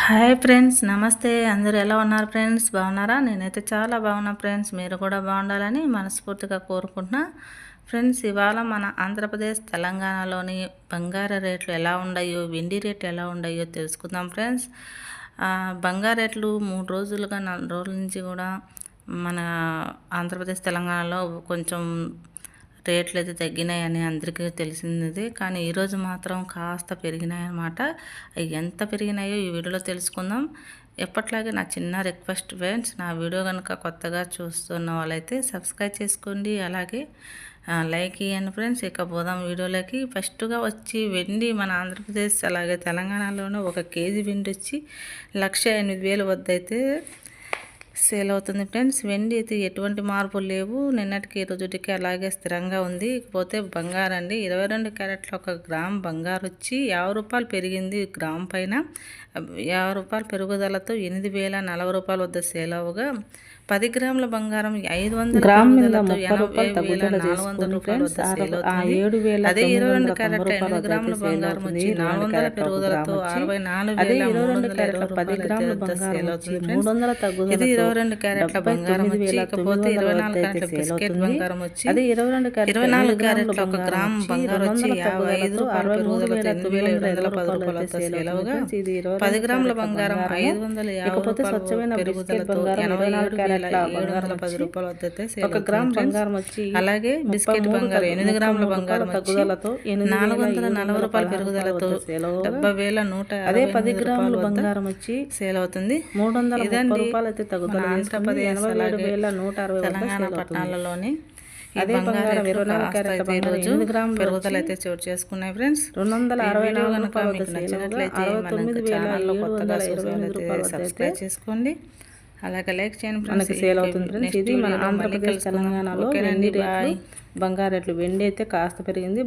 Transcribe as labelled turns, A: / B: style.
A: Hi friends, నమస్తే. అందరూ ఎలా ఉన్నారు ఫ్రెండ్స్? బాగున్నారా? నేనైతే చాలా బాగున్నా ఫ్రెండ్స్. మీరు కూడా బాగుండాలని మనస్ఫూర్తిగా కోరుకుంటున్నా. ఫ్రెండ్స్, ఇవాళ మన ఆంధ్రప్రదేశ్ తెలంగాణలోని బంగారు రేట్లు ఎలా ఉన్నాయో, వెండి రేట్లు ఎలా ఉన్నాయో తెలుసుకుందాం ఫ్రెండ్స్. బంగారు రేట్లు 3 రోజులుగా 4 రోజుల నుంచి కూడా మన ఆంధ్రప్రదేశ్ తెలంగాణలో కొంచెం రేట్లు అయితే తగ్గినాయని అందరికీ తెలిసింది. కానీ ఈరోజు మాత్రం కాస్త పెరిగినాయి అన్నమాట. ఎంత పెరిగినాయో ఈ వీడియోలో తెలుసుకుందాం. ఎప్పట్లాగే నా చిన్న రిక్వెస్ట్ ఫ్రెండ్స్, నా వీడియో కనుక కొత్తగా చూస్తున్న వాళ్ళైతే సబ్స్క్రైబ్ చేసుకోండి, అలాగే లైక్ ఇవ్వండి ఫ్రెండ్స్. ఇక పోదాం వీడియోలోకి. ఫస్ట్గా వచ్చి వెండి మన ఆంధ్రప్రదేశ్ అలాగే తెలంగాణలోనే 1 కేజీ వెండి వచ్చి 1,08,000 వద్ద అయితే సేల్ అవుతుంది ఫ్రెండ్స్. వెండి అయితే ఎటువంటి మార్పులు లేవు, నిన్నటికి రోజుటికి అలాగే స్థిరంగా ఉంది. ఇకపోతే బంగారు అండి, 22 క్యారెట్ల 1 గ్రామ్ బంగారు వచ్చి 50 రూపాయలు పెరిగింది. గ్రామ్ పైన 50 రూపాయల పెరుగుదలతో 8,040 రూపాయల వద్ద సేల్ అవగా, 10 గ్రాముల బంగారం 500
B: గ్రామ్ మీద 30 రూపాయలు తగ్గుదల చేసుకుంది ఫ్రెండ్స్.
A: అదే 22 క్యారెట్ల 8 గ్రాముల బంగారం వచ్చి 400 పెరుగుదలతో 64,320
B: 10 గ్రాముల బంగారం వచ్చి 300 తగ్గుదల.
A: ఇది 22 క్యారెట్ల బంగారం వచ్చి, ఇకపోతే 24 క్యారెట్ల బిస్కెట్ బంగారం వచ్చి,
B: అదే
A: 24 క్యారెట్ల 1 గ్రామ్ బంగారం వచ్చి 55 రూపాయల పెరుగుదలతో 8,710 రూపాయలతో సేల్ అవగా, 10 గ్రాముల బంగారం 550 రూపాయల పెరుగుదలతో 87,710 రూపాయల వద్ద సేల్ అవుతుంది. అలాగే బిస్కెట్ బంగారం 8 గ్రాముల బంగారం తగ్గుదలతో 440 రూపాయల పెరుగుదలతో 70,160
B: అదే 10 గ్రాముల బంగారం వచ్చి
A: సేల్ అవుతుంది.
B: 330 రూపాయలు అయితే తగ్గుదల.
A: ఆంధ్రప్రదేశ్ అలాగే తెలంగాణ పట్టణాలలోని అదే బంగారం 24 క్యారెట్ల బంగారం 8 గ్రాముల పెరుగుదల అయితే చోటు చేసుకున్నాయి ఫ్రెండ్స్.
B: 264
A: కనుక మీకు నచ్చినట్లయితే మన ఛానల్లో కొత్తగా చూసినట్లయితే సబ్స్క్రైబ్ చేసుకోండి, అలాగే లైక్ చేయండి ఫ్రెండ్స్.
B: మనకి సేల్ అవుతుంది ఫ్రెండ్స్. ఇది మన ఆంధ్రప్రదేశ్ తెలంగాణలో వెండి రేట్లు, బంగారు రేట్లు. వెండి అయితే కాస్త పెరిగింది.